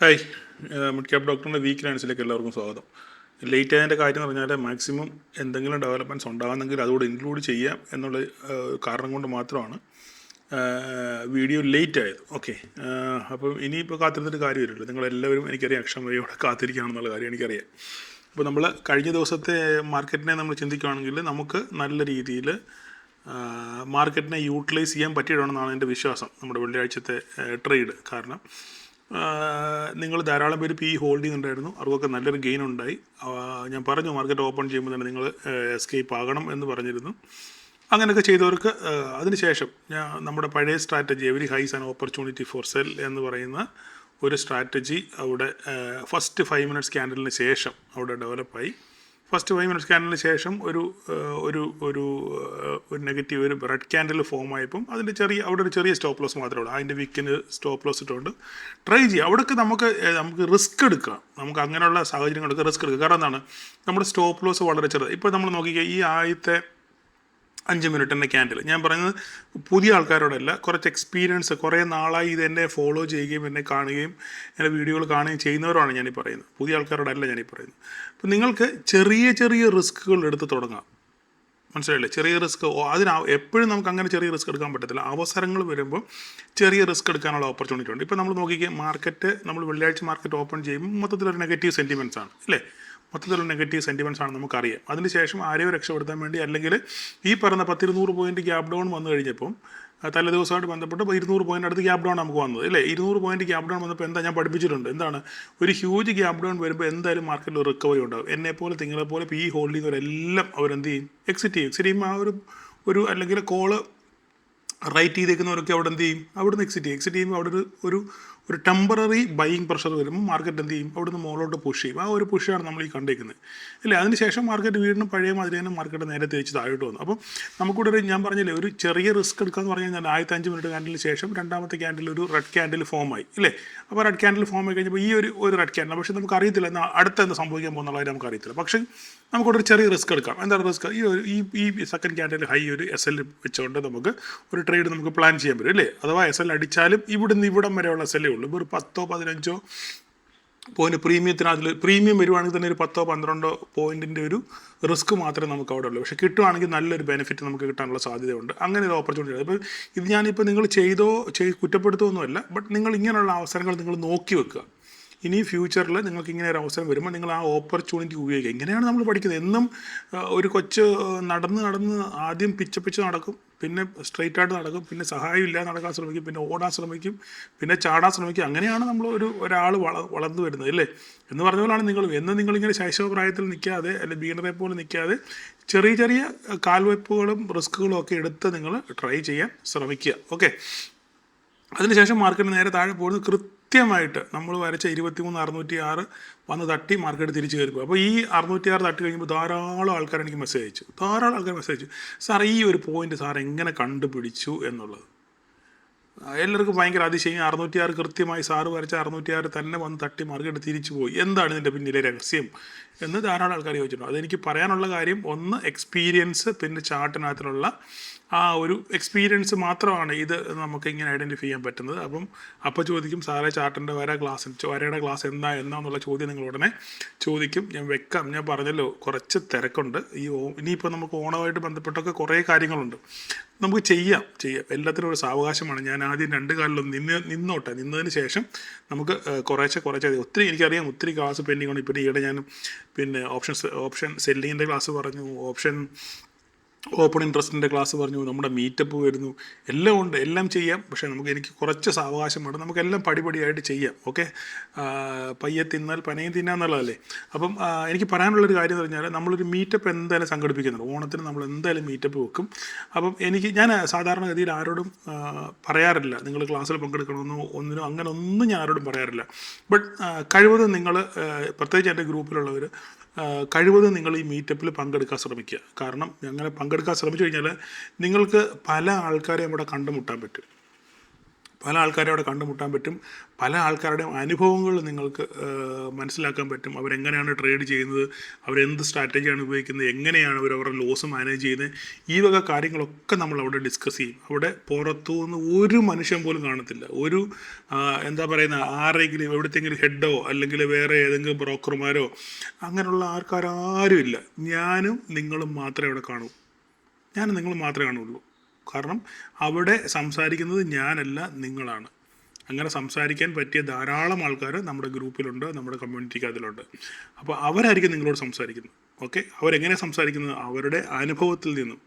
Hi, mid cap ഡോക്ടറിൻ്റെ week ലാൻസിലേക്ക് എല്ലാവർക്കും സ്വാഗതം. ലേറ്റ് ആയതിൻ്റെ കാര്യം എന്ന് പറഞ്ഞാൽ മാക്സിമം എന്തെങ്കിലും ഡെവലപ്മെൻറ്റ്സ് ഉണ്ടാകുന്നെങ്കിൽ അതുകൂടെ ഇൻക്ലൂഡ് ചെയ്യാം എന്നുള്ള കാരണം കൊണ്ട് മാത്രമാണ് വീഡിയോ ലേറ്റ് ആയത്. ഓക്കെ, അപ്പം ഇനിയിപ്പോൾ കാത്തിരുന്നിട്ട് കാര്യമില്ലല്ലോ. നിങ്ങളെല്ലാവരും എനിക്കറിയാം അക്ഷമയോടെ കാത്തിരിക്കുകയാണെന്നുള്ള കാര്യം എനിക്കറിയാം. അപ്പോൾ നമ്മൾ കഴിഞ്ഞ ദിവസത്തെ മാർക്കറ്റിനെ നമ്മൾ ചിന്തിക്കുകയാണെങ്കിൽ നമുക്ക് നല്ല രീതിയിൽ മാർക്കറ്റിനെ യൂട്ടിലൈസ് ചെയ്യാൻ പറ്റിയിട്ടുണ്ടെന്നാണ് എൻ്റെ വിശ്വാസം, നമ്മുടെ വെള്ളിയാഴ്ചത്തെ ട്രേഡ്. കാരണം നിങ്ങൾ ധാരാളം പേര് പി ഹോൾഡ് ചെയ്യുന്നുണ്ടായിരുന്നു, അവർക്കൊക്കെ നല്ലൊരു ഗെയിൻ ഉണ്ടായി. ഞാൻ പറഞ്ഞു മാർക്കറ്റ് ഓപ്പൺ ചെയ്യുമ്പോൾ തന്നെ നിങ്ങൾ എസ്കേപ്പ് ആകണം എന്ന് പറഞ്ഞിരുന്നു. അങ്ങനെയൊക്കെ ചെയ്തവർക്ക് അതിനുശേഷം നമ്മുടെ പഴയ strategy every high and opportunity for cell എന്ന് പറയുന്ന ഒരു സ്ട്രാറ്റജി അവിടെ ഫസ്റ്റ് 5 മിനിറ്റ്സ് ക്യാൻഡലിന് ശേഷം അവിടെ ഡെവലപ്പായി. ഫസ്റ്റ് 5 മിനിറ്റ്സ് ക്യാൻഡലിന് ശേഷം ഒരു ഒരു ഒരു നെഗറ്റീവ് ഒരു റെഡ് ക്യാൻഡിൽ ഫോം ആയപ്പം അതിൻ്റെ അവിടെ ഒരു ചെറിയ സ്റ്റോപ്പ് ലോസ് മാത്രമേ ഉള്ളൂ. അതിൻ്റെ വീക്കിന് സ്റ്റോപ്പ് ലോസ് ഇട്ടുകൊണ്ട് ട്രൈ ചെയ്യുക. അവിടേക്ക് നമുക്ക് റിസ്ക് എടുക്കാം. നമുക്ക് അങ്ങനെയുള്ള സാഹചര്യങ്ങളൊക്കെ റിസ്ക് എടുക്കുക. കാരണം എന്താണ്, നമ്മുടെ സ്റ്റോപ്പ് ലോസ് വളരെ ചെറുത്. ഇപ്പോൾ നമ്മൾ നോക്കിക്കുക, ഈ ആദ്യത്തെ 5 മിനിറ്റിൻ്റെ ക്യാൻഡിൽ, ഞാൻ പറയുന്നത് പുതിയ ആൾക്കാരോടല്ല, കുറച്ച് എക്സ്പീരിയൻസ് കുറേ നാളായി ഇത് എന്നെ ഫോളോ ചെയ്യുകയും എന്നെ കാണുകയും എൻ്റെ വീഡിയോകൾ കാണുകയും ചെയ്യുന്നവരാണ് ഞാനീ പറയുന്നത്. പുതിയ ആൾക്കാരോടല്ല ഞാനീ പറയുന്നത്. അപ്പം നിങ്ങൾക്ക് ചെറിയ ചെറിയ റിസ്ക്കുകൾ എടുത്ത് തുടങ്ങാം. മനസ്സിലായില്ലേ? ചെറിയ റിസ്ക് എപ്പോഴും നമുക്ക് അങ്ങനെ ചെറിയ റിസ്ക് എടുക്കാൻ പറ്റത്തില്ല. അവസരങ്ങൾ വരുമ്പോൾ ചെറിയ റിസ്ക് എടുക്കാനുള്ള ഓപ്പർച്യൂണിറ്റി ഉണ്ട്. ഇപ്പോൾ നമ്മൾ നോക്കിക്കുക, നമ്മൾ വെള്ളിയാഴ്ച മാർക്കറ്റ് ഓപ്പൺ ചെയ്യുമ്പോൾ മൊത്തത്തിലൊരു നെഗറ്റീവ് സെൻറ്റിമെൻറ്റ്സ് ആണ്, അല്ലേ? മൊത്തത്തിലുള്ള നെഗറ്റീവ് സെൻറ്റിമെൻറ്റ്സ് ആണ് നമുക്കറിയാം. അതിനുശേഷം ആരെയോ രക്ഷപ്പെടുത്താൻ വേണ്ടി, അല്ലെങ്കിൽ ഈ പറഞ്ഞ 10-200 പോയിൻറ്റ് ഗ്യാപ് ഡൗൺ വന്നു കഴിഞ്ഞപ്പം തലേ ദിവസമായിട്ട് ബന്ധപ്പെട്ട് 200 പോയിൻ്റ് അടുത്ത് ഗ്യാപ് ഡൗൺ നമുക്ക് വന്നത്, അല്ലേ? 200 പോയിൻറ്റ് ഗ്യാപ് ഡൗൺ വന്നപ്പോൾ എന്താ ഞാൻ പഠിപ്പിച്ചിട്ടുണ്ട്, എന്താണ് ഒരു ഹ്യൂജ് ഗ്യാപ് ഡൗൺ വരുമ്പോൾ എന്തായാലും മാർക്കറ്റിൽ റിക്കവറി ഉണ്ടാകും. എന്നെപ്പോലെ നിങ്ങളെപ്പോലെ ഈ ഹോൾഡ് ചെയ്യുന്നവരെല്ലാം അവരെന്ത് ചെയ്യും? എക്സിറ്റ് ചെയ്യും. ആ ഒരു അല്ലെങ്കിൽ കോള് റൈറ്റ് ചെയ്തേക്കുന്നവരൊക്കെ അവിടെ എന്ത് ചെയ്യും? അവിടുന്ന് എക്സിറ്റ് ചെയ്യുമ്പോൾ അവിടെ ഒരു ടെമ്പററി ബൈയിങ് പ്രഷർ വരുമ്പോൾ മാർക്കറ്റ് എന്ത് ചെയ്യും? അവിടുന്ന് മുകളിലോട്ട് പുഷ് ചെയ്യും. ആ ഒരു പുഷാണ് നമ്മൾ ഈ കണ്ടേക്കുന്നത്, ഇല്ലേ? അതിനുശേഷം മാർക്കറ്റ് വീണ്ടും പഴയ മാതിരി തന്നെ മാർക്കറ്റ് നേരെ തിരിച്ച് താഴോട്ട് വന്നു. അപ്പം നമുക്കിവിടെ ഞാൻ പറഞ്ഞില്ലേ, ഒരു ചെറിയ റിസ്ക് എടുക്കാമെന്ന് പറഞ്ഞു കഴിഞ്ഞാൽ ആദ്യത്തെ 5 മിനിറ്റ് ക്യാൻഡിലിന് ശേഷം രണ്ടാമത്തെ ക്യാൻഡിൽ ഒരു റെഡ് ക്യാൻഡിൽ ഫോം ആയി, ഇല്ലേ? അപ്പോൾ റെഡ് ക്യാൻഡിൽ ഫോം ആയി കഴിഞ്ഞപ്പോൾ ഈ ഒരു റെഡ് ക്യാൻഡിൽ, പക്ഷേ നമുക്ക് അറിയത്തില്ല അടുത്ത എന്താ സംഭവിക്കാൻ പോകുന്നുള്ള കാര്യം നമുക്ക് അറിയത്തില്ല. പക്ഷേ നമുക്കിവിടെ ഒരു ചെറിയ റിസ്ക് എടുക്കാം. എന്താണ് റിസ്ക്? ഈ സെക്കൻഡ് ക്യാൻഡിൽ ഹൈ ഒരു SL വെച്ചുകൊണ്ട് നമുക്ക് ഒരു ട്രേഡ് നമുക്ക് പ്ലാൻ ചെയ്യാൻ പറ്റും, അല്ലേ? അഥവാ SL അടിച്ചാലും ഇവിടം വരെയുള്ള SL ഉള്ളൂ. ഒരു 10-15 പോയിന്റ് പ്രീമിയം വരുവാണെങ്കിൽ തന്നെ ഒരു 10-12 പോയിന്റിൻ്റെ ഒരു റിസ്ക് മാത്രമേ നമുക്ക് അവിടെ ഉള്ളൂ. പക്ഷേ കിട്ടുവാണെങ്കിൽ നല്ലൊരു ബെനിഫിറ്റ് നമുക്ക് കിട്ടാനുള്ള സാധ്യതയുണ്ട്. അങ്ങനെ ഒരു ഓപ്പർച്യൂണിറ്റി. അപ്പോൾ ഇത് ഞാനിപ്പോൾ നിങ്ങൾ കുറ്റപ്പെടുത്തുമൊന്നുമല്ല, ബട്ട് നിങ്ങൾ ഇങ്ങനെയുള്ള അവസരങ്ങൾ നിങ്ങൾ നോക്കി വെക്കുക. ഇനി ഫ്യൂച്ചറിൽ നിങ്ങൾക്ക് ഇങ്ങനെ ഒരു അവസരം വരുമ്പോൾ നിങ്ങൾ ആ ഓപ്പർച്യൂണിറ്റി ഉപയോഗിക്കുക. ഇങ്ങനെയാണ് നമ്മൾ പഠിക്കുന്നത്. എന്നും ഒരു കൊച്ച് നടന്ന് ആദ്യം പിച്ച് നടക്കും, പിന്നെ സ്ട്രെയിറ്റ് ആയിട്ട് നടക്കും, പിന്നെ സഹായം ഇല്ലാതെ നടക്കാൻ ശ്രമിക്കും, പിന്നെ ഓടാൻ ശ്രമിക്കും, പിന്നെ ചാടാൻ ശ്രമിക്കും. അങ്ങനെയാണ് നമ്മൾ ഒരാൾ വളർന്നു വരുന്നത്, അല്ലേ? എന്ന് പറഞ്ഞ പോലെയാണ് നിങ്ങളിങ്ങനെ ശൈശവപ്രായത്തിൽ നിൽക്കാതെ, അല്ലെങ്കിൽ ബീഗിനറെ പോലെ നിൽക്കാതെ ചെറിയ കാൽവയ്പ്പുകളും റിസ്കുകളും ഒക്കെ എടുത്ത് നിങ്ങൾ ട്രൈ ചെയ്യാൻ ശ്രമിക്കുക. ഓക്കെ, അതിനുശേഷം മാർക്കറ്റ് നേരെ താഴെ പോകുന്നത് കൃത്യമായിട്ട് നമ്മൾ വരച്ച 23,606 വന്ന് തട്ടി മാർക്കറ്റ് തിരിച്ച് കയറിപ്പോയി. അപ്പോൾ ഈ 606 തട്ടി കഴിയുമ്പോൾ ധാരാളം ആൾക്കാർ എനിക്ക് മെസ്സേജ് അയച്ചു, സാർ ഈ ഒരു പോയിന്റ് സാർ എങ്ങനെ കണ്ടുപിടിച്ചു എന്നുള്ളത്. എല്ലാവർക്കും ഭയങ്കര അതിശയം. 606 കൃത്യമായി സാറ് വരച്ച 606 തന്നെ വന്ന് തട്ടി മാർക്കറ്റ് തിരിച്ചു പോയി. എന്താണ് ഇതിൻ്റെ പിന്നിലെ രഹസ്യം എന്ന് ധാരാളം ആൾക്കാർ ചോദിച്ചിട്ടുണ്ട്. അതെനിക്ക് പറയാനുള്ള കാര്യം, ഒന്ന് എക്സ്പീരിയൻസ്, പിന്നെ ചാർട്ടിനകത്തിലുള്ള ആ ഒരു എക്സ്പീരിയൻസ് മാത്രമാണ് ഇത് നമുക്ക് ഇങ്ങനെ ഐഡൻറ്റിഫൈ ചെയ്യാൻ പറ്റുന്നത്. അപ്പോൾ ചോദിക്കും, സാറേ ചാർട്ടിൻ്റെ വരയുടെ ക്ലാസ് എന്നാന്നുള്ള ചോദ്യം നിങ്ങൾ ഉടനെ ചോദിക്കും. ഞാൻ പറഞ്ഞല്ലോ, കുറച്ച് തിരക്കുണ്ട്. ഇനിയിപ്പോൾ നമുക്ക് ഓണമായിട്ട് ബന്ധപ്പെട്ടൊക്കെ കുറേ കാര്യങ്ങളുണ്ട്. നമുക്ക് ചെയ്യാം. എല്ലാത്തിനും ഒരു സാവകാശമാണ്. ഞാൻ ആദ്യം 2 കാലിലും നിന്നതിന് ശേഷം നമുക്ക് കുറേശ്ശെ എനിക്കറിയാം ഒത്തിരി ക്ലാസ് പെൻഡിങ് ഉണ്ട്. ഇപ്പോൾ ഈയിടെ ഞാൻ ഓപ്ഷൻ സെല്ലിങ്ങിൻ്റെ ക്ലാസ് പറഞ്ഞു, ഓപ്ഷൻ ഓപ്പൺ ഇൻട്രസ്റ്റിൻ്റെ ക്ലാസ് പറഞ്ഞു, നമ്മുടെ മീറ്റപ്പ് വരുന്നു, എല്ലാം ഉണ്ട്. എല്ലാം ചെയ്യാം. പക്ഷേ എനിക്ക് കുറച്ച് സാവകാശമാണ്. നമുക്കെല്ലാം പടിപടിയായിട്ട് ചെയ്യാം. ഓക്കെ, പയ്യെ തിന്നാൽ പനയും തിന്നാന്നുള്ളതല്ലേ. അപ്പം എനിക്ക് പറയാനുള്ളൊരു കാര്യം എന്ന് പറഞ്ഞാൽ, നമ്മളൊരു മീറ്റപ്പ് എന്തായാലും സംഘടിപ്പിക്കുന്നുണ്ട്. ഓണത്തിന് നമ്മൾ എന്തായാലും മീറ്റപ്പ് വെക്കും. അപ്പം ഞാൻ സാധാരണഗതിയിൽ ആരോടും പറയാറില്ല നിങ്ങൾ ക്ലാസ്സിൽ പങ്കെടുക്കണമെന്നോ ഒന്നും ഞാൻ ആരോടും പറയാറില്ല. ബട്ട് കഴിവതും നിങ്ങൾ, പ്രത്യേകിച്ച് എൻ്റെ ഗ്രൂപ്പിലുള്ളവർ, കഴിവതും നിങ്ങൾ ഈ മീറ്റപ്പിൽ പങ്കെടുക്കാൻ ശ്രമിക്കുക. കാരണം അങ്ങനെ പങ്കെടുക്കാൻ ശ്രമിച്ചു കഴിഞ്ഞാൽ നിങ്ങൾക്ക് പല ആൾക്കാരെയും ഇവിടെ കണ്ടുമുട്ടാൻ പറ്റും. പല ആൾക്കാരെ അവിടെ കണ്ടുമുട്ടാൻ പറ്റും. പല ആൾക്കാരുടെയും അനുഭവങ്ങൾ നിങ്ങൾക്ക് മനസ്സിലാക്കാൻ പറ്റും. അവരെങ്ങനെയാണ് ട്രേഡ് ചെയ്യുന്നത്, അവരെന്ത് സ്ട്രാറ്റജിയാണ് ഉപയോഗിക്കുന്നത്, എങ്ങനെയാണ് അവരുടെ ലോസ് മാനേജ് ചെയ്യുന്നത്, ഈ വക കാര്യങ്ങളൊക്കെ നമ്മൾ അവിടെ ഡിസ്കസ് ചെയ്യും. അവിടെ പുറത്തുനിന്ന് ഒരു മനുഷ്യൻ പോലും കാണത്തില്ല. ഒരു എന്താ പറയുന്ന ആരെങ്കിലും എവിടത്തെങ്കിലും ഹെഡോ അല്ലെങ്കിൽ വേറെ ഏതെങ്കിലും ബ്രോക്കർമാരോ അങ്ങനെയുള്ള ആൾക്കാരും ഇല്ല. ഞാനും നിങ്ങളും മാത്രമേ അവിടെ കാണൂ. ഞാനും നിങ്ങളും മാത്രമേ കാണുള്ളൂ. കാരണം അവിടെ സംസാരിക്കുന്നത് ഞാനല്ല, നിങ്ങളാണ്. അങ്ങനെ സംസാരിക്കാൻ പറ്റിയ ധാരാളം ആൾക്കാർ നമ്മുടെ ഗ്രൂപ്പിലുണ്ട്, നമ്മുടെ കമ്മ്യൂണിറ്റിക്ക് അതിലുണ്ട്. അപ്പോൾ അവരായിരിക്കും നിങ്ങളോട് സംസാരിക്കുന്നത്. ഓക്കെ, അവരെങ്ങനെ സംസാരിക്കുന്നത്? അവരുടെ അനുഭവത്തിൽ നിന്നും,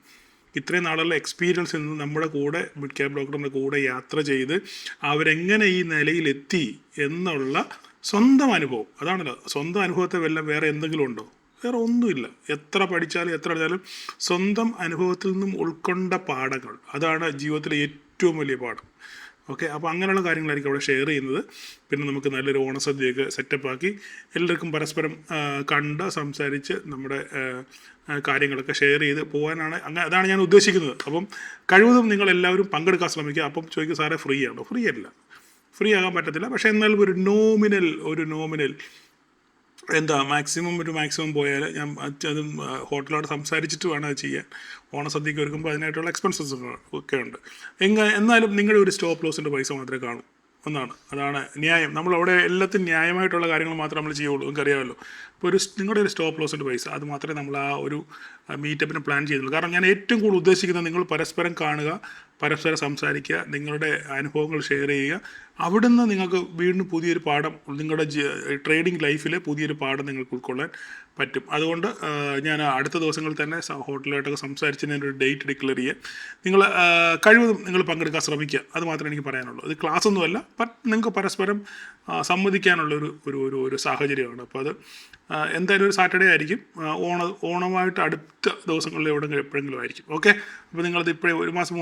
ഇത്രയും നാളുള്ള എക്സ്പീരിയൻസിൽ നിന്നും നമ്മുടെ കൂടെ മിഡ് ക്യാപ് ബ്രോക്കറിൻ്റെ കൂടെ യാത്ര ചെയ്ത് അവരെങ്ങനെ ഈ നിലയിലെത്തി എന്നുള്ള സ്വന്തം അനുഭവം. അതാണല്ലോ, സ്വന്തം അനുഭവത്തെ വല്ല വേറെ എന്തെങ്കിലും ഉണ്ടോ? വേറെ ഒന്നുമില്ല. എത്ര പഠിച്ചാലും എത്ര പഠിച്ചാലും സ്വന്തം അനുഭവത്തിൽ നിന്നും ഉൾക്കൊണ്ട പാഠങ്ങൾ, അതാണ് ജീവിതത്തിലെ ഏറ്റവും വലിയ പാഠം. ഓക്കെ, അപ്പോൾ അങ്ങനെയുള്ള കാര്യങ്ങളായിരിക്കും അവിടെ ഷെയർ ചെയ്യുന്നത്. പിന്നെ നമുക്ക് നല്ലൊരു ഓണസദ്യയൊക്കെ സെറ്റപ്പാക്കി എല്ലാവർക്കും പരസ്പരം കണ്ട് സംസാരിച്ച് നമ്മുടെ കാര്യങ്ങളൊക്കെ ഷെയർ ചെയ്ത് പോകാനാണ്. അതാണ് ഞാൻ ഉദ്ദേശിക്കുന്നത്. അപ്പം കഴിവതും നിങ്ങളെല്ലാവരും പങ്കെടുക്കാൻ ശ്രമിക്കുക. അപ്പം ചോദിക്കുക, സാറേ ഫ്രീ ആണോ? ഫ്രീ അല്ല, ഫ്രീ ആകാൻ പറ്റത്തില്ല. പക്ഷേ എന്നാലും ഒരു നോമിനൽ എന്താ മാക്സിമം പോയാൽ ഞാൻ അതും ഹോട്ടലോട് സംസാരിച്ചിട്ട് വേണം അത് ചെയ്യാൻ. ഓണസദ്യക്ക് ഒരുക്കുമ്പോൾ അതിനായിട്ടുള്ള എക്സ്പെൻസസ് ഒക്കെ ഉണ്ട്. എന്നാലും നിങ്ങളുടെ ഒരു സ്റ്റോപ്പ് ലോസിൻ്റെ പൈസ മാത്രമേ കാണൂ ഒന്നാണ്. അതാണ് ന്യായം. നമ്മളവിടെ എല്ലാത്തിനും ന്യായമായിട്ടുള്ള കാര്യങ്ങൾ മാത്രമേ നമ്മൾ ചെയ്യുള്ളൂ. നിങ്ങൾക്കറിയാമല്ലോ. അപ്പോൾ നിങ്ങളുടെ ഒരു സ്റ്റോപ്പ് ലോസിൻ്റെ പൈസ അത് മാത്രമേ നമ്മൾ ആ ഒരു മീറ്റപ്പിന് പ്ലാൻ ചെയ്യുന്നുള്ളൂ. കാരണം ഞാൻ ഏറ്റവും കൂടുതൽ ഉദ്ദേശിക്കുന്നത് നിങ്ങൾ പരസ്പരം കാണുക, പരസ്പരം സംസാരിക്കുക, നിങ്ങളുടെ അനുഭവങ്ങൾ ഷെയർ ചെയ്യുക. അവിടുന്ന് നിങ്ങൾക്ക് വീണ്ടും പുതിയൊരു പാഠം, നിങ്ങളുടെ ട്രേഡിംഗ് ലൈഫിലെ പുതിയൊരു പാഠം നിങ്ങൾക്ക് ഉൾക്കൊള്ളാൻ പറ്റും. അതുകൊണ്ട് ഞാൻ അടുത്ത ദിവസങ്ങളിൽ തന്നെ ഹോട്ടലുമായിട്ടൊക്കെ സംസാരിച്ചതിൻ്റെ ഒരു ഡേറ്റ് ഡിക്ലെയർ ചെയ്യുക. നിങ്ങൾ കഴിവതും നിങ്ങൾ പങ്കെടുക്കാൻ ശ്രമിക്കുക. അത് മാത്രമേ എനിക്ക് പറയാനുള്ളൂ. ഇത് ക്ലാസ് ഒന്നുമല്ല, നിങ്ങൾക്ക് പരസ്പരം സമ്മതിക്കാനുള്ള ഒരു സാഹചര്യമാണ്. അപ്പോൾ അത് എന്തായാലും ഒരു സാറ്റർഡേ ആയിരിക്കും. ഓണമായിട്ട് അടുത്ത ദിവസങ്ങളിൽ എപ്പോഴെങ്കിലും ആയിരിക്കും. ഓക്കെ, അപ്പോൾ നിങ്ങളത് ഇപ്പോഴേ ഒരു മാസം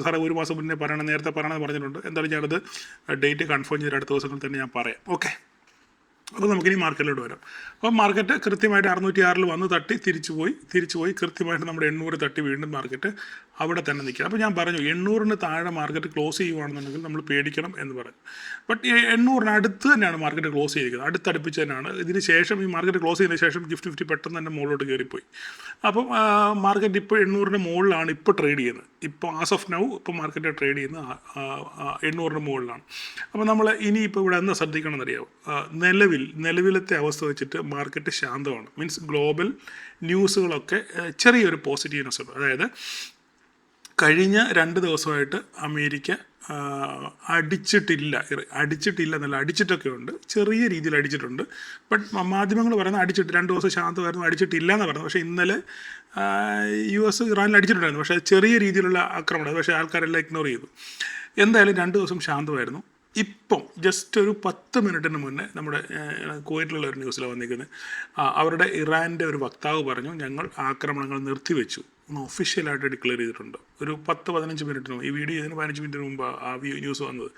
സാറേ ഒരു മാസം മുന്നേ നേരത്തെ പറയണമെന്ന് പറഞ്ഞിട്ടുണ്ട്. എന്തായാലും ഞാനത് ഡേറ്റ് കൺഫേം ചെയ്ത് അടുത്ത ദിവസങ്ങളിൽ തന്നെ ഞാൻ പറയാം. ഓക്കെ, അപ്പോൾ നമുക്കിനി മാർക്കറ്റിലോട്ട് വരാം. അപ്പോൾ മാർക്കറ്റ് കൃത്യമായിട്ട് 606 വന്ന് തട്ടി തിരിച്ചു പോയി കൃത്യമായിട്ട് നമ്മുടെ 800 തട്ടി വീണ്ടും മാർക്കറ്റ് അവിടെ തന്നെ നിൽക്കുക. അപ്പോൾ ഞാൻ പറഞ്ഞു 800-ന് താഴെ മാർക്കറ്റ് ക്ലോസ് ചെയ്യുകയാണെന്നുണ്ടെങ്കിൽ നമ്മൾ പേടിക്കണം എന്ന് പറഞ്ഞു. ബട്ട് 800-ന് അടുത്ത് തന്നെയാണ് മാർക്കറ്റ് ക്ലോസ് ചെയ്തിരിക്കുന്നത്, അടുത്തടുപ്പിച്ച് തന്നെയാണ്. ഇതിന് ശേഷം ഈ മാർക്കറ്റ് ക്ലോസ് ചെയ്തതിന് ശേഷം ഗിഫ്റ്റ് 50 പെട്ടെന്ന് തന്നെ മുകളിലോട്ട് കയറിപ്പോയി. അപ്പം മാർക്കറ്റ് ഇപ്പോൾ 800-ന് മുകളിലാണ് ഇപ്പോൾ ട്രേഡ് ചെയ്യുന്നത്. ഇപ്പോൾ ആസ് ഓഫ് നൗ ഇപ്പോൾ മാർക്കറ്റ് ട്രേഡ് ചെയ്യുന്നത് 800-ന് മുകളിലാണ്. അപ്പോൾ നമ്മൾ ഇനിയിപ്പോൾ ഇവിടെ എന്താ ശ്രദ്ധിക്കണം എന്നറിയാമോ? നിലവിലത്തെ അവസ്ഥ വെച്ചിട്ട് മാർക്കറ്റ് ശാന്തമാണ്. മീൻസ് ഗ്ലോബൽ ന്യൂസുകളൊക്കെ ചെറിയൊരു പോസിറ്റീവ്നെസ് ഉണ്ട്. അതായത് കഴിഞ്ഞ 2 ദിവസമായിട്ട് അമേരിക്ക അടിച്ചിട്ടില്ല എന്നല്ല, അടിച്ചിട്ടൊക്കെ ഉണ്ട്, ചെറിയ രീതിയിൽ അടിച്ചിട്ടുണ്ട്. ബട്ട് മാധ്യമങ്ങൾ പറയുന്നത് അടിച്ചിട്ട് 2 ദിവസം ശാന്തമായിരുന്നു, അടിച്ചിട്ടില്ല എന്ന് പറയുന്നത്. പക്ഷേ ഇന്നലെ US ഇറാനിൽ അടിച്ചിട്ടുണ്ടായിരുന്നു, പക്ഷേ ചെറിയ രീതിയിലുള്ള ആക്രമണം. പക്ഷേ ആൾക്കാരെല്ലാം ഇഗ്നോർ ചെയ്തു. എന്തായാലും 2 ദിവസം ശാന്തമായിരുന്നു. ഇപ്പം ജസ്റ്റ് ഒരു 10 മിനിറ്റിന് മുന്നേ നമ്മുടെ കുവൈറ്റിലുള്ള ഒരു ന്യൂസിലാണ് വന്നിരിക്കുന്നത്. അവരുടെ ഇറാൻ്റെ ഒരു വക്താവ് പറഞ്ഞു, ഞങ്ങൾ ആക്രമണങ്ങൾ നിർത്തിവെച്ചു എന്ന് ഒഫീഷ്യലായിട്ട് ഡിക്ലെയർ ചെയ്തിട്ടുണ്ട്. ഒരു 10-15 മിനിറ്റിന് മുമ്പ്, ഈ വീഡിയോ ഇതിന് 15 മിനിറ്റിന് മുമ്പ് ആ ന്യൂസ് വന്നത്.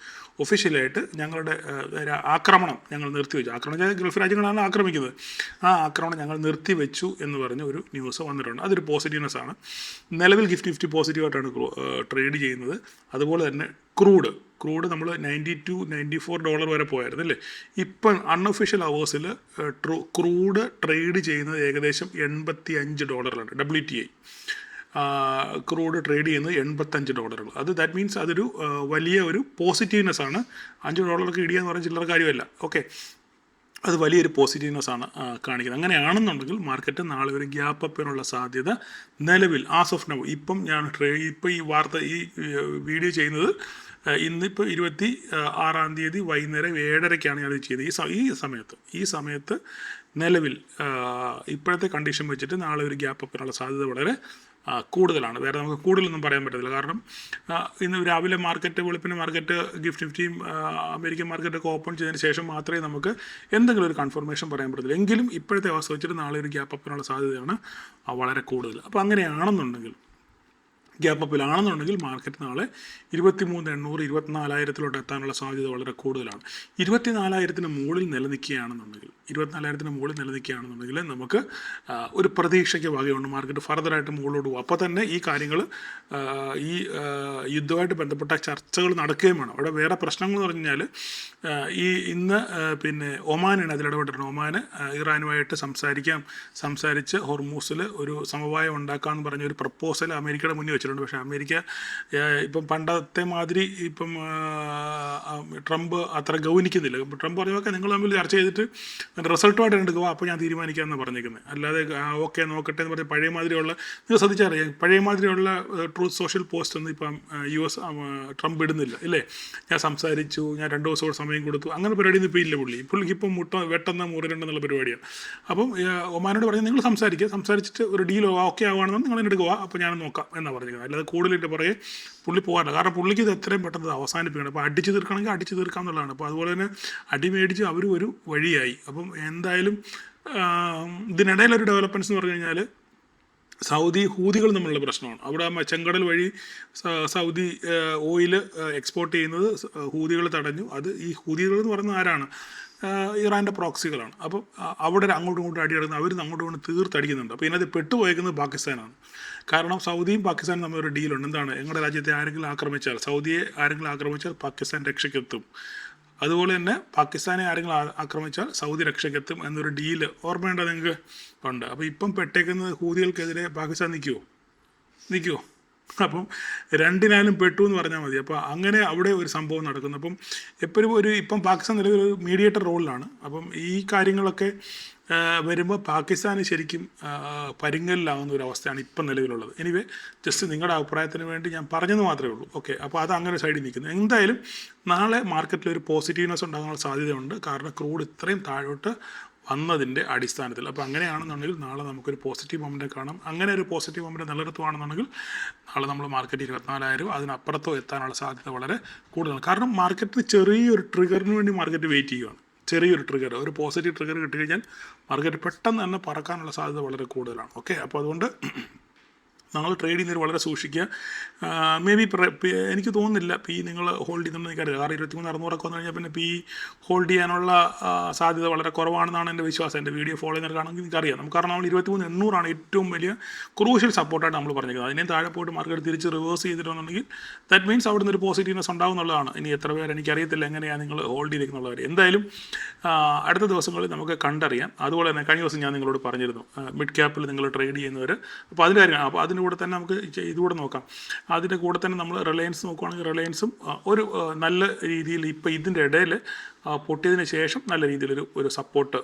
ഒഫീഷ്യലായിട്ട് ഞങ്ങളുടെ ആക്രമണം ഞങ്ങൾ നിർത്തിവെച്ചു. ആക്രമണം ഗൾഫ് രാജ്യങ്ങളാണ് ആക്രമിക്കുന്നത്. ആ ആക്രമണം ഞങ്ങൾ നിർത്തിവെച്ചു എന്ന് പറഞ്ഞ ഒരു ന്യൂസ് വന്നിട്ടുണ്ട്. അതൊരു പോസിറ്റീവ്നെസ് ആണ്. നിലവിൽ ഗിഫ്റ്റ് 50 പോസിറ്റീവായിട്ടാണ് ട്രേഡ് ചെയ്യുന്നത്. അതുപോലെ തന്നെ ക്രൂഡ് നമ്മൾ $92-94 വരെ പോയായിരുന്നു അല്ലേ. ഇപ്പം അൺഒഫീഷ്യൽ അവേഴ്സിൽ ക്രൂഡ് ട്രേഡ് ചെയ്യുന്നത് ഏകദേശം $85. WTI ക്രൂഡ് ട്രേഡ് ചെയ്യുന്നത് $85. ദാറ്റ് മീൻസ് അതൊരു വലിയ ഒരു പോസിറ്റീവ്നെസ് ആണ്. $5 ഇടിയ എന്ന് പറഞ്ഞാൽ ചില്ലറ കാര്യമല്ല. ഓക്കെ, അത് വലിയൊരു പോസിറ്റീവ്നെസ് ആണ് കാണിക്കുന്നത്. അങ്ങനെയാണെന്നുണ്ടെങ്കിൽ മാർക്കറ്റ് നാളെ ഒരു ഗ്യാപ്പ് അപ്പിനുള്ള സാധ്യത നിലവിൽ ആസ് ഓഫ് നൗ, ഇപ്പം ഞാൻ ഈ വീഡിയോ ചെയ്യുന്നത് ഇന്നിപ്പോൾ 26-ാം തീയതി വൈകുന്നേരം 7:30-ക്കാണ് ഞാനത് ചെയ്തത്. ഈ സമയത്ത് നിലവിൽ ഇപ്പോഴത്തെ കണ്ടീഷൻ വെച്ചിട്ട് നാളെ ഒരു ഗ്യാപ്പ് അപ്പിനുള്ള സാധ്യത വളരെ കൂടുതലാണ്. വേറെ നമുക്ക് കൂടുതലൊന്നും പറയാൻ പറ്റത്തില്ല. കാരണം ഇന്ന് രാവിലെ വെളുപ്പിന് മാർക്കറ്റ് ഗിഫ്റ്റ് 50-യും അമേരിക്കൻ മാർക്കറ്റൊക്കെ ഓപ്പൺ ചെയ്തതിന് ശേഷം മാത്രമേ നമുക്ക് എന്തെങ്കിലും ഒരു കൺഫർമേഷൻ പറയാൻ പറ്റത്തില്ല. എങ്കിലും ഇപ്പോഴത്തെ അവസ്ഥ വെച്ചിട്ട് നാളെ ഒരു ഗ്യാപ്പ് അപ്പിനുള്ള സാധ്യതയാണ് വളരെ കൂടുതൽ. അപ്പോൾ അങ്ങനെയാണെന്നുണ്ടെങ്കിൽ ഗ്യാപ്പ് അപ്പിലാണെന്നുണ്ടെങ്കിൽ മാർക്കറ്റ് നാളെ 23,800 24,000 എത്താനുള്ള സാധ്യത വളരെ കൂടുതലാണ്. 24,000-ന് മുകളിൽ നിലനിൽക്കുകയാണെന്നുണ്ടെങ്കിൽ 24,000 മുകളിൽ നിലനിൽക്കുകയാണെന്നുണ്ടെങ്കിൽ നമുക്ക് ഒരു പ്രതീക്ഷയ്ക്ക് വകയുണ്ട്, മാർക്കറ്റ് ഫർദറായിട്ട് മുകളിലോട്ട് പോകും. അപ്പോൾ തന്നെ ഈ കാര്യങ്ങൾ ഈ യുദ്ധമായിട്ട് ബന്ധപ്പെട്ട ചർച്ചകൾ നടക്കുകയും വേണം. അവിടെ വേറെ പ്രശ്നങ്ങൾ എന്ന് പറഞ്ഞു കഴിഞ്ഞാൽ ഇന്ന് പിന്നെ ഒമാനാണ് അതിലിടപെട്ടിട്ടുണ്ട്. ഒമാന് ഇറാനുമായിട്ട് സംസാരിച്ച് ഹോർമൂസിൽ ഒരു സമവായം ഉണ്ടാക്കാമെന്ന് പറഞ്ഞ ഒരു പ്രപ്പോസൽ അമേരിക്കയുടെ മുന്നിൽ വെച്ചിട്ടുണ്ട്. പക്ഷേ അമേരിക്ക ഇപ്പം പണ്ടത്തെ മാതിരി ഇപ്പം ട്രംപ് അത്ര ഗൗനിക്കുന്നില്ല. ട്രംപ് പറഞ്ഞൊക്കെ നിങ്ങൾ തമ്മിൽ ചർച്ച ചെയ്തിട്ട് റിസൾട്ടുമായിട്ട് എടുക്കുക, അപ്പോൾ ഞാൻ തീരുമാനിക്കാമെന്ന് പറഞ്ഞിരിക്കുന്നത്. അല്ലാതെ ഓക്കെ നോക്കട്ടെ എന്ന് പറഞ്ഞാൽ പഴയ മാതിരിയുള്ള, നിങ്ങൾ ശ്രദ്ധിച്ചറിയാം, പഴയ മാതിരിയുള്ള ട്രൂത്ത് സോഷ്യൽ പോസ്റ്റ് ഒന്നും ഇപ്പം US ട്രംപ് ഇടുന്നില്ല ഇല്ലേ. ഞാൻ സംസാരിച്ചു, ഞാൻ 2 ദിവസം കൂടെ സമയം കൊടുത്തു, അങ്ങനെ പരിപാടിയൊന്നും ഇപ്പോൾ ഇല്ല. പുള്ളിക്ക് ഇപ്പം വെട്ടുന്ന മുറിലുണ്ടെന്നുള്ള പരിപാടിയാണ്. അപ്പം ഒമാനോട് പറഞ്ഞാൽ നിങ്ങൾ സംസാരിച്ചിട്ട് ഒരു ഡീൽ ഓക്കെ ആവുകയാണെന്ന് നിങ്ങൾ എടുക്കുക, അപ്പോൾ ഞാൻ നോക്കാം എന്നാണ് പറഞ്ഞിരിക്കുന്നത്. അല്ലാതെ കൂടുതലിട്ട് പറയേ പുള്ളി പോകാറില്ല. കാരണം പുള്ളിക്ക് ഇത് എത്രയും പെട്ടെന്ന് അവസാനിപ്പിക്കണം. അപ്പോൾ അടിച്ചു തീർക്കണമെങ്കിൽ അടിച്ചു തീർക്കാം എന്നുള്ളതാണ്. അപ്പോൾ അതുപോലെ തന്നെ അടിമേടിച്ച് അവരും ഒരു വഴിയായി. അപ്പം എന്തായാലും ഇതിനിടയിലൊരു ഡെവലപ്മെൻറ്റ്സ് എന്ന് പറഞ്ഞു കഴിഞ്ഞാൽ സൗദി ഹൂതികൾ തമ്മിലുള്ള പ്രശ്നമാണ്. അവിടെ ചെങ്കടൽ വഴി സൗദി ഓയിൽ എക്സ്പോർട്ട് ചെയ്യുന്നത് ഹൂതികൾ തടഞ്ഞു. അത് ഈ ഹൂതികൾ എന്ന് പറയുന്നത് ആരാണ്? ഇറാൻ്റെ പ്രോക്സികളാണ്. അപ്പം അവിടെ അങ്ങോട്ടും ഇങ്ങോട്ടും അടിയെടുക്കുന്നത് അവർ അങ്ങോട്ടും ഇങ്ങോട്ടും തീർത്തടിക്കുന്നുണ്ട്. അപ്പോൾ ഇതിനകത്ത് പെട്ടുപോയേക്കുന്നത് പാകിസ്ഥാനാണ്. കാരണം സൗദിയും പാകിസ്ഥാനും തമ്മിൽ ഒരു ഡീലുണ്ട്. എന്താണ്? ഞങ്ങളുടെ രാജ്യത്തെ ആരെങ്കിലും ആക്രമിച്ചാൽ, സൗദിയെ ആരെങ്കിലും ആക്രമിച്ചാൽ പാകിസ്ഥാൻ രക്ഷയ്ക്കെത്തും. അതുപോലെ തന്നെ പാകിസ്ഥാനെ ആരെങ്കിലും ആക്രമിച്ചാൽ സൗദി രക്ഷയ്ക്കെത്തും എന്നൊരു ഡീല് ഓർമ്മയുണ്ടോ നിങ്ങൾക്ക്? ഉണ്ട്. അപ്പോൾ ഇപ്പം പെട്ടേക്കുന്നത് ഹൂതികൾക്കെതിരെ പാകിസ്ഥാൻ നിൽക്കുമോ? അപ്പം രണ്ടിനാലും പെട്ടു എന്ന് പറഞ്ഞാൽ മതി. അപ്പോൾ അങ്ങനെ അവിടെ ഒരു സംഭവം നടക്കുന്നു. അപ്പം എപ്പോഴും ഇപ്പം പാകിസ്ഥാൻ നിലവിൽ ഒരു മീഡിയേറ്റർ റോളിലാണ്. അപ്പം ഈ കാര്യങ്ങളൊക്കെ വരുമ്പോൾ പാകിസ്ഥാന് ശരിക്കും പരിങ്ങലിലാകുന്ന ഒരു അവസ്ഥയാണ് ഇപ്പം നിലവിലുള്ളത്. എനിവേ ജസ്റ്റ് നിങ്ങളുടെ അഭിപ്രായത്തിന് വേണ്ടി ഞാൻ പറഞ്ഞെന്ന് മാത്രമേ ഉള്ളൂ. ഓക്കെ, അപ്പോൾ അത് അങ്ങനെ സൈഡിൽ നിൽക്കുന്നു. എന്തായാലും നാളെ മാർക്കറ്റിൽ ഒരു പോസിറ്റീവ്നെസ് ഉണ്ടാകാനുള്ള സാധ്യതയുണ്ട്. കാരണം ക്രൂഡ് ഇത്രയും താഴോട്ട് വന്നതിൻ്റെ അടിസ്ഥാനത്തിൽ. അപ്പോൾ അങ്ങനെയാണെന്നുണ്ടെങ്കിൽ നാളെ നമുക്കൊരു പോസിറ്റീവ് മൊമെൻ്റ് കാണാം. അങ്ങനെ ഒരു പോസിറ്റീവ് മൊമെൻ്റ് നിലനിർത്തുകയാണെന്നുണ്ടെങ്കിൽ നാളെ നമ്മൾ മാർക്കറ്റ് 24,000 അതിനപ്പുറത്തോ എത്താനുള്ള സാധ്യത വളരെ കൂടുതലാണ്. കാരണം മാർക്കറ്റിന് ചെറിയൊരു ട്രിഗറിന് വേണ്ടി മാർക്കറ്റ് വെയിറ്റ് ചെയ്യുകയാണ്. ചെറിയൊരു ട്രിഗർ, ഒരു പോസിറ്റീവ് ട്രിഗർ കിട്ടിക്കഴിഞ്ഞാൽ മാർക്കറ്റ് പെട്ടെന്ന് തന്നെ പറക്കാനുള്ള സാധ്യത വളരെ കൂടുതലാണ്. ഓക്കെ, അപ്പോൾ അതുകൊണ്ട് നമ്മൾ ട്രേഡ് ചെയ്യുന്നതിൽ വളരെ സൂക്ഷിക്കുക. മേ ബി എനിക്ക് തോന്നുന്നില്ല നിങ്ങൾ ഹോൾഡ് ചെയ്യുന്നുണ്ടെന്ന് എനിക്കറിയാം. 23,600 വന്നു കഴിഞ്ഞാൽ പിന്നെ ഹോൾഡ് ചെയ്യാനുള്ള സാധ്യത വളരെ കുറവാണെന്നാണ് എൻ്റെ വിശ്വാസം. എൻ്റെ വീഡിയോ ഫോളോ ചെയ്യുന്നവർക്കാണെങ്കിൽ എനിക്കറിയാം. നമുക്ക് കാരണം നമ്മൾ 23,800 ഏറ്റവും വലിയ ക്രൂഷ്യൽ സപ്പോർട്ടായിട്ട് നമ്മൾ പറഞ്ഞിരിക്കുന്നത്. അതിനെ താഴെ പോയിട്ട് മാർക്കറ്റ് തിരിച്ച് റിവേഴ്സ് ചെയ്തിട്ടുണ്ടെങ്കിൽ ദാറ്റ് മീൻസ് അവിടെ നിന്ന് ഒരു പോസിറ്റീവ്നെസ് ഉണ്ടാവും എന്നുള്ളതാണ്. ഇനി എത്ര പേര് എനിക്കറിയത്തില്ല എങ്ങനെയാണ് നിങ്ങൾ ഹോൾഡ് ചെയ്തിരിക്കുന്നുള്ളവർ. എന്തായാലും അടുത്ത ദിവസങ്ങളിൽ നമുക്ക് കണ്ടറിയാം. അതുപോലെ തന്നെ കഴിഞ്ഞ ദിവസം ഞാൻ നിങ്ങളോട് പറഞ്ഞിരുന്നു മിഡ് ക്യാപ്പിൽ നിങ്ങൾ ട്രേഡ് ചെയ്യുന്നവർ. അപ്പോൾ അതിൻ്റെ കാര്യം, അപ്പോൾ അതിൻ്റെ കൂടെ തന്നെ നമുക്ക് ഇതുകൂടെ നോക്കാം. അതിൻ്റെ കൂടെ തന്നെ നമ്മൾ റിലയൻസ് നോക്കുകയാണെങ്കിൽ റിലയൻസും ഒരു നല്ല രീതിയിൽ ഇപ്പോൾ ഇതിൻ്റെ ഇടയിൽ പൊട്ടിയതിന് ശേഷം നല്ല രീതിയിലൊരു സപ്പോർട്ട്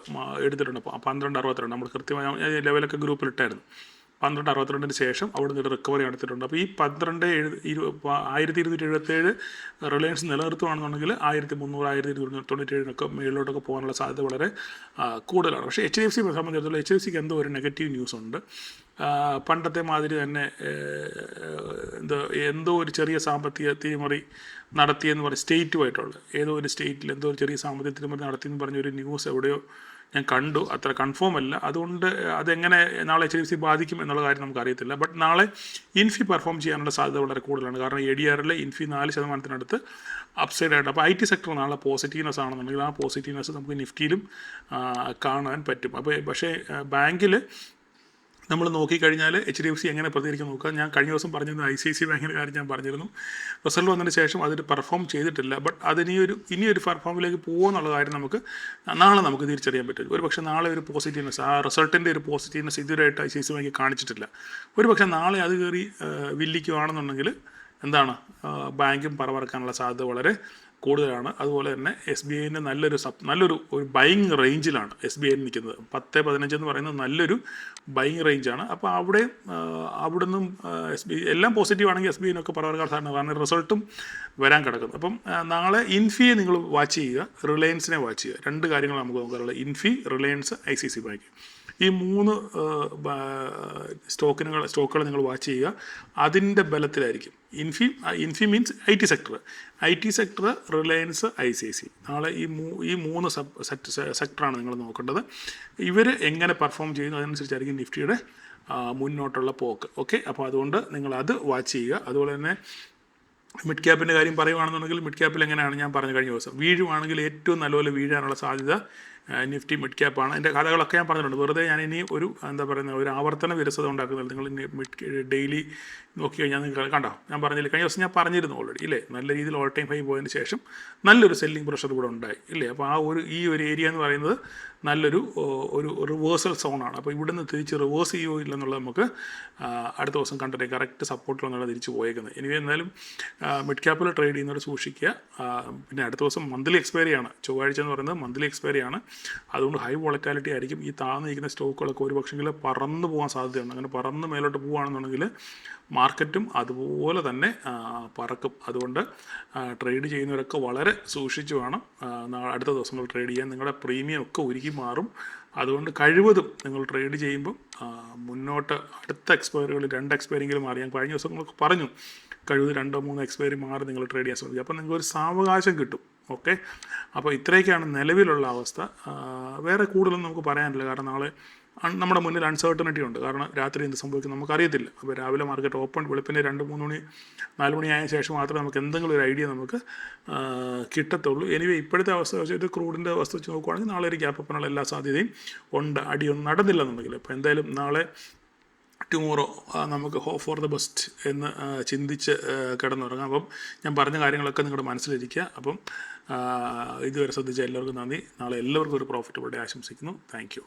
എടുത്തിട്ടുണ്ട്. 12.62 നമ്മൾ കൃത്യമായി ലെവലൊക്കെ ഗ്രൂപ്പിലിട്ടായിരുന്നു. 12.62 ശേഷം അവിടെ നിന്ന് റിക്കവറി നടത്തിയിട്ടുണ്ട്. അപ്പോൾ ഈ 12,277 റിലയൻസ് നിലനിർത്തുകയാണെന്നുണ്ടെങ്കിൽ 1,300 1,297 മേളിലോട്ടൊക്കെ പോകാനുള്ള സാധ്യത വളരെ കൂടുതലാണ്. പക്ഷേ HDFC സംബന്ധിച്ചിടത്തോളം HDFCക്ക് എന്തോ ഒരു നെഗറ്റീവ് ന്യൂസ് ഉണ്ട്. പണ്ടത്തെ മാതിരി തന്നെ എന്തോ ഒരു ചെറിയ സാമ്പത്തിക തിരിമറി നടത്തിയെന്ന് പറയും, സ്റ്റേറ്റുമായിട്ടുള്ള ഏതോ ഒരു സ്റ്റേറ്റിൽ എന്തോ ഒരു ചെറിയ സാമ്പത്തിക തിരിമറി നടത്തിയെന്ന് പറഞ്ഞൊരു ന്യൂസ് എവിടെയോ ഞാൻ കണ്ടു. അത്ര കൺഫേം അല്ല. അതുകൊണ്ട് അതെങ്ങനെ നാളെ HDFC ബാധിക്കും എന്നുള്ള കാര്യം നമുക്കറിയത്തില്ല. ബട്ട് നാളെ ഇൻഫി പെർഫോം ചെയ്യാനുള്ള സാധ്യത വളരെ കൂടുതലാണ്. കാരണം ADRൽ ഇൻഫി 4% അപ്സൈഡായിട്ട്. അപ്പോൾ IT സെക്ടർ നാളെ പോസിറ്റീവ്നെസ് ആണെന്നുണ്ടെങ്കിൽ ആ പോസിറ്റീവ്നെസ് നമുക്ക് നിഫ്റ്റിയിലും കാണാൻ പറ്റും. പക്ഷേ ബാങ്കിൽ നമ്മൾ നോക്കിക്കഴിഞ്ഞാൽ HDFC എങ്ങനെ പ്രതികരിക്കാൻ നോക്കുക. ഞാൻ കഴിഞ്ഞ ദിവസം പറഞ്ഞിരുന്നു ICICI ബാങ്കിൻ്റെ കാര്യം ഞാൻ പറഞ്ഞിരുന്നു. റിസൾട്ട് വന്നതിന് ശേഷം അതിൽ പെർഫോം ചെയ്തിട്ടില്ല. ബട്ട് ഇനിയൊരു പെർഫോമിലേക്ക് പോകുമെന്നുള്ള കാര്യം നാളെ നമുക്ക് തിരിച്ചറിയാൻ പറ്റും. ഒരു പക്ഷേ നാളെ ഒരു പോസിറ്റീവ്നെസ്, ആ റിസൾട്ടിൻ്റെ ഒരു പോസിറ്റീവ്നെസ് ഇതുവരെയായിട്ട് ICICI ബാങ്ക് കാണിച്ചിട്ടില്ല. ഒരു പക്ഷേ നാളെ അത് കയറി വില്ലിക്കുകയാണെന്നുണ്ടെങ്കിൽ ബാങ്കും പറവറക്കാനുള്ള സാധ്യത വളരെ കൂടുതലാണ്. അതുപോലെ തന്നെ SBIന് നല്ലൊരു ബൈയിങ് റേഞ്ചിലാണ് SBI നിൽക്കുന്നത്. 10-15 എന്ന് പറയുന്നത് നല്ലൊരു ബൈയിങ് റേഞ്ചാണ്. അപ്പോൾ അവിടെ നിന്നും SBI എല്ലാം പോസിറ്റീവ് ആണെങ്കിൽ SBIനൊക്കെ പറവറക്കാൻ സാധ്യത, കാരണം റിസൾട്ടും വരാൻ കിടക്കുന്നു. അപ്പം നാളെ ഇൻഫിയെ നിങ്ങൾ വാച്ച് ചെയ്യുക, റിലയൻസിനെ വാച്ച് ചെയ്യുക. 2 കാര്യങ്ങൾ നമുക്ക് നോക്കാറുള്ളത്: ഇൻഫി, റിലയൻസ്, ICICI ബാങ്ക്. ഈ 3 സ്റ്റോക്കുകൾ നിങ്ങൾ വാച്ച് ചെയ്യുക. അതിൻ്റെ ബലത്തിലായിരിക്കും Infy means IT sector, Reliance, ICICI. നാളെ ഈ 3 സെക്ടറാണ് നിങ്ങൾ നോക്കേണ്ടത്. ഇവർ എങ്ങനെ പെർഫോം ചെയ്യുന്നു അതനുസരിച്ചായിരിക്കും നിഫ്റ്റിയുടെ മുന്നോട്ടുള്ള പോക്ക്. ഓക്കെ, അപ്പോൾ അതുകൊണ്ട് നിങ്ങളത് വാച്ച് ചെയ്യുക. അതുപോലെ തന്നെ മിഡ് ക്യാപ്പിൻ്റെ കാര്യം പറയുകയാണെന്നുണ്ടെങ്കിൽ മിഡ് ക്യാപ്പിൽ എങ്ങനെയാണ് ഞാൻ പറഞ്ഞ കഴിഞ്ഞ ദിവസം വീഴുവാണെങ്കിൽ ഏറ്റവും നല്ലപോലെ വീഴാനുള്ള സാധ്യത നിഫ്റ്റി മിഡ് ക്യാപ്പാണ്. അതിൻ്റെ കഥകളൊക്കെ ഞാൻ പറഞ്ഞിട്ടുണ്ട്. വെറുതെ ഞാൻ ഇനി ഒരു ഒരു ആവർത്തന വിരസത ഉണ്ടാക്കുന്നില്ല. നിങ്ങൾ ഡെയിലി നോക്കി കഴിഞ്ഞാൽ നിങ്ങൾ കണ്ടോ, ഞാൻ പറഞ്ഞില്ല, കഴിഞ്ഞ ദിവസം ഞാൻ പറഞ്ഞിരുന്നു ഓൾറെഡി ഇല്ലേ, നല്ല രീതിയിൽ ഓൾ ടൈം ഹൈ പോയതിന് ശേഷം നല്ലൊരു സെല്ലിംഗ് പ്രഷർ കൂടെ ഉണ്ടായി ഇല്ലേ. അപ്പോൾ ഈ ഒരു ഏരിയ എന്ന് പറയുന്നത് നല്ലൊരു റിവേഴ്സൽ സോണാണ്. അപ്പോൾ ഇവിടുന്ന് തിരിച്ച് റിവേഴ്സ് ചെയ്യുമോ ഇല്ലെന്നുള്ളത് നമുക്ക് അടുത്ത ദിവസം കണ്ടിട്ട് കറക്റ്റ് സപ്പോർട്ടിലൊന്നാണ് തിരിച്ച് പോയേക്കുന്നത്. ഇനി എന്നാലും മിഡ് ക്യാപ്പിൽ ട്രേഡ് ചെയ്യുന്നവർ സൂക്ഷിക്കുക. പിന്നെ അടുത്ത ദിവസം മന്ത്ലി എക്സ്പയറിയാണ്, ചൊവ്വാഴ്ച എന്ന് പറയുന്നത് മന്ത്ലി എക്സ്പയറിയാണ്. അതുകൊണ്ട് ഹൈ വോളറ്റാലിറ്റി ആയിരിക്കും. ഈ താഴ്ന്നു നിൽക്കുന്ന സ്റ്റോക്കുകളൊക്കെ ഒരു പക്ഷെങ്കിൽ പറന്ന് പോകാൻ സാധ്യതയുണ്ട്. അങ്ങനെ പറന്ന് മേലോട്ട് പോവുകയാണെന്നുണ്ടെങ്കിൽ മാർക്കറ്റും അതുപോലെ തന്നെ പറക്കും. അതുകൊണ്ട് ട്രേഡ് ചെയ്യുന്നവരൊക്കെ വളരെ സൂക്ഷിച്ച് വേണം അടുത്ത ദിവസങ്ങൾ ട്രേഡ് ചെയ്യാൻ. നിങ്ങളുടെ പ്രീമിയം ഒക്കെ ഒരുക്കി മാറും. അതുകൊണ്ട് കഴിവതും നിങ്ങൾ ട്രേഡ് ചെയ്യുമ്പം മുന്നോട്ട് അടുത്ത എക്സ്പയറികളിൽ 2 എക്സ്പയറിയെങ്കിലും മാറി, ഞാൻ കഴിഞ്ഞ ദിവസങ്ങളൊക്കെ പറഞ്ഞു, കഴിവ് 2-3 എക്സ്പയറി മാറി നിങ്ങൾ ട്രേഡ് ചെയ്യാൻ ശ്രമിക്കുക. അപ്പോൾ നിങ്ങൾക്ക് ഒരു സാവകാശം കിട്ടും. ഓക്കെ, അപ്പോൾ ഇത്രയൊക്കെയാണ് നിലവിലുള്ള അവസ്ഥ. വേറെ കൂടുതലൊന്നും നമുക്ക് പറയാനില്ല. കാരണം നാളെ നമ്മുടെ മുന്നിൽ അൺസർട്ടനിറ്റി ഉണ്ട്. കാരണം രാത്രി എന്ത് സംഭവിക്കും നമുക്കറിയത്തില്ല. അപ്പോൾ രാവിലെ മാർക്കറ്റ് ഓപ്പൺ, വെളുപ്പിന് 2-3 മണി 4 മണി ആയ ശേഷം മാത്രമേ നമുക്ക് എന്തെങ്കിലും ഒരു ഐഡിയ നമുക്ക് കിട്ടത്തുള്ളൂ. എനിവേ ഇപ്പോഴത്തെ അവസ്ഥ വെച്ചിട്ട് ക്രൂഡിൻ്റെ അവസ്ഥ വെച്ച് നോക്കുവാണെങ്കിൽ നാളെ ഒരു ഗ്യാപ്പ് അപ്പിനുള്ള എല്ലാ സാധ്യതയും ഉണ്ട്. അടിയൊന്നും നടന്നില്ലെന്നുണ്ടെങ്കിൽ. അപ്പോൾ എന്തായാലും നാളെ ടുമോറോ നമുക്ക് ഹോപ്പ് ഫോർ ദ ബെസ്റ്റ് എന്ന് ചിന്തിച്ച് കിടന്നുറങ്ങാം. അപ്പം ഞാൻ പറഞ്ഞ കാര്യങ്ങളൊക്കെ നിങ്ങളുടെ മനസ്സിലിരിക്കുക. അപ്പം ഇതുവരെ ശ്രദ്ധിച്ച എല്ലാവർക്കും നന്ദി. നാളെ എല്ലാവർക്കും ഒരു പ്രോഫിറ്റബിൾ ഡേ ആശംസിക്കുന്നു. Thank you.